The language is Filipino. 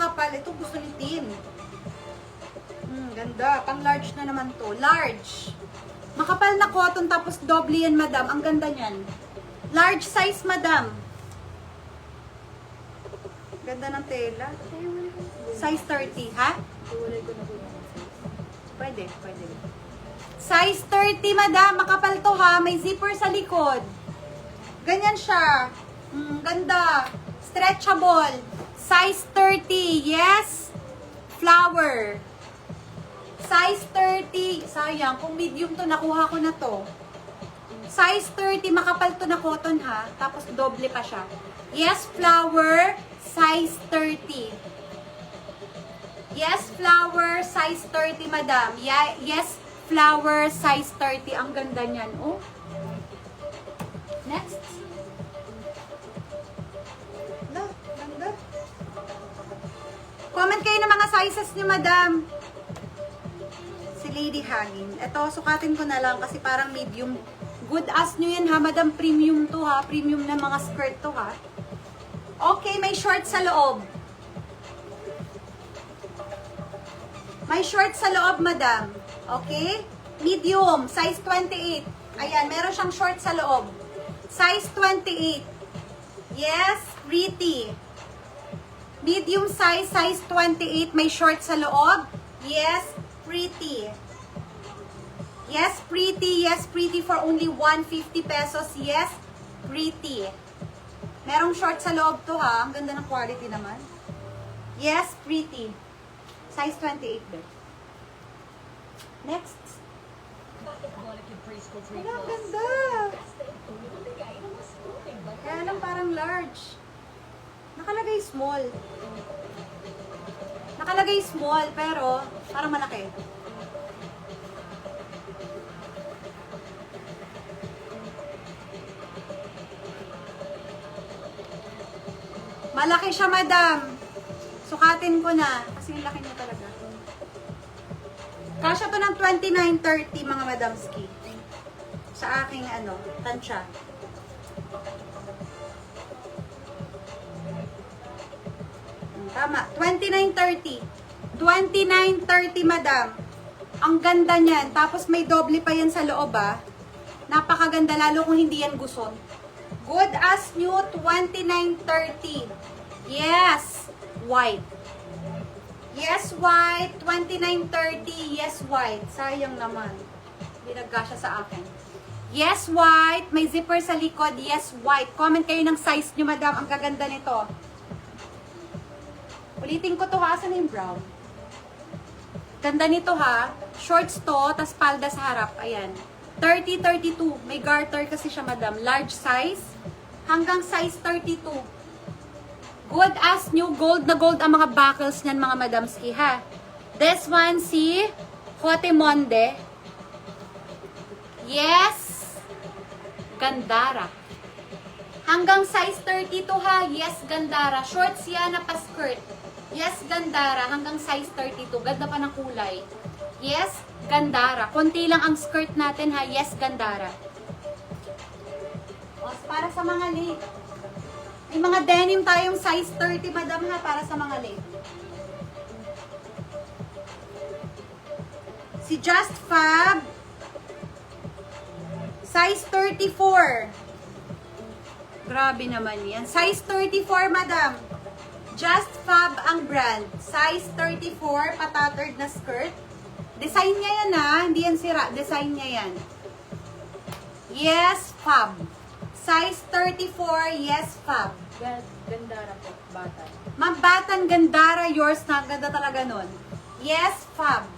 makapal. Ito gusto ni Tin. Ganda. Pang large na naman to. Large. Makapal na cotton tapos doble yan, madam. Ang ganda niyan. Large size, madam. Ganda ng tela. Size 30, ha? Pwede, pwede. Size 30, madam. Makapal to, ha? May zipper sa likod. Ganyan siya. Ganda. Stretchable. Size 30. Yes. Flower. Size 30. Sayang. Kung medium to, nakuha ko na to. Size 30. Makapal to na cotton, ha? Tapos doble pa siya. Yes, flower. Size 30. Yes, flower. Size 30, madam. Yes, flower. Size 30. Ang ganda niyan. Oh. Next. Ganda. Comment kayo ng mga sizes niyo, madam. Si Lady Hangin. Ito, sukatin ko na lang kasi parang medium. Good as nyo yan, ha, madam. Premium to, ha. Premium na mga skirt to, ha. Okay, may short sa loob. May short sa loob, madam. Okay? Medium, size 28. Ayan, meron siyang short sa loob. Size 28. Yes, pretty. Medium size, size 28. May short sa loob. Yes, pretty. Yes, pretty. Yes, pretty for only 150 pesos. Yes, pretty. Merong short sa loob to, ha. Ang ganda ng quality naman. Yes, pretty. Size 28, be. Next. Wala, ang ganda. Kaya lang parang large. Nakalagay small. Nakalagay small, pero parang malaki. Malaki siya, madam. Sukatin ko na. Kasi yung laki niya talaga. Kasya to ng 29.30, mga madamski. Sa aking, tansya. Tama. 29.30. 29.30, madam. Ang ganda niyan. Tapos may doble pa yan sa loob, ah. Napakaganda, lalo kung hindi yan gusot. Good as new, 29.30. Yes, white. Yes, white. 29.30. Yes, white. Sayang naman. Binagga siya sa akin. Yes, white. May zipper sa likod. Yes, white. Comment kayo ng size nyo, madam. Ang gaganda nito. Ulitin ko to, ha. Saan yung brown? Ganda nito, ha. Shorts to, tas palda sa harap. Ayan. 30-32. May garter kasi siya, madam. Large size. Hanggang size 32. Good as new. Gold na gold ang mga buckles niyan, mga madamski, ha. This one, si Jotemonde. Yes. Gandara. Hanggang size 32, ha. Yes, Gandara. Shorts yan na pa-skirt. Yes, Gandara. Hanggang size 32. Ganda pa ng kulay. Yes, Gandara. Konti lang ang skirt natin, ha. Yes, Gandara. O, para sa mga late. May mga denim tayong size 30, madam, ha. Para sa mga late. Si Just Fab. Size 34. Grabe naman yan. Size 34, madam. Just Fab ang brand. Size 34, patattered na skirt. Design niya yan, ha. Hindi yan sira. Design niya yan. Yes, Fab. Size 34, yes, Fab. Gandara po, bata. Ma'am Batan, Gandara, yours na. Ganda talaga nun. Yes, Fab.